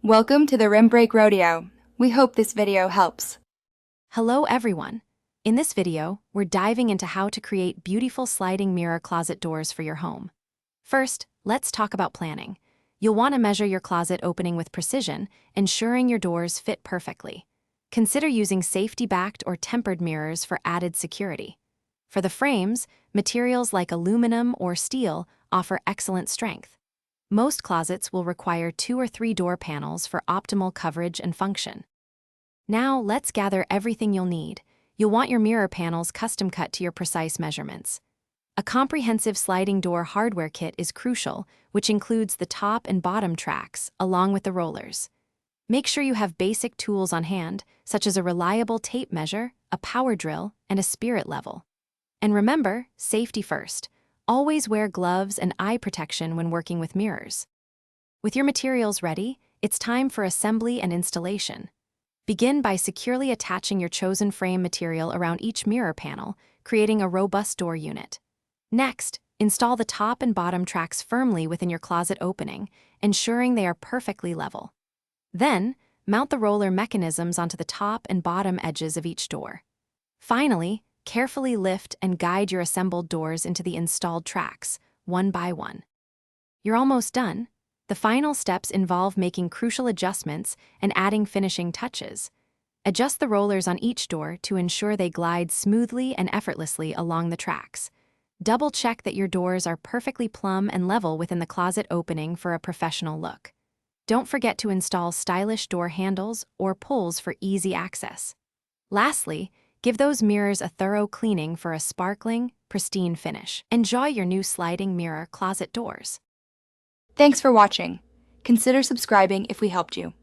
Welcome to the Rim Break Rodeo. We hope this video helps. Hello everyone! In this video, we're diving into how to create beautiful sliding mirror closet doors for your home. First, let's talk about planning. You'll want to measure your closet opening with precision, ensuring your doors fit perfectly. Consider using safety-backed or tempered mirrors for added security. For the frames, materials like aluminum or steel offer excellent strength. Most closets will require 2 or 3 door panels for optimal coverage and function. Now, let's gather everything you'll need. You'll want your mirror panels custom cut to your precise measurements. A comprehensive sliding door hardware kit is crucial, which includes the top and bottom tracks, along with the rollers. Make sure you have basic tools on hand, such as a reliable tape measure, a power drill, and a spirit level. And remember, safety first. Always wear gloves and eye protection when working with mirrors. With your materials ready, it's time for assembly and installation. Begin by securely attaching your chosen frame material around each mirror panel, creating a robust door unit. Next, install the top and bottom tracks firmly within your closet opening, ensuring they are perfectly level. Then, mount the roller mechanisms onto the top and bottom edges of each door. Finally, carefully lift and guide your assembled doors into the installed tracks, one by one. You're almost done. The final steps involve making crucial adjustments and adding finishing touches. Adjust the rollers on each door to ensure they glide smoothly and effortlessly along the tracks. Double-check that your doors are perfectly plumb and level within the closet opening for a professional look. Don't forget to install stylish door handles or pulls for easy access. Lastly, give those mirrors a thorough cleaning for a sparkling, pristine finish. Enjoy your new sliding mirror closet doors. Thanks for watching. Consider subscribing if we helped you.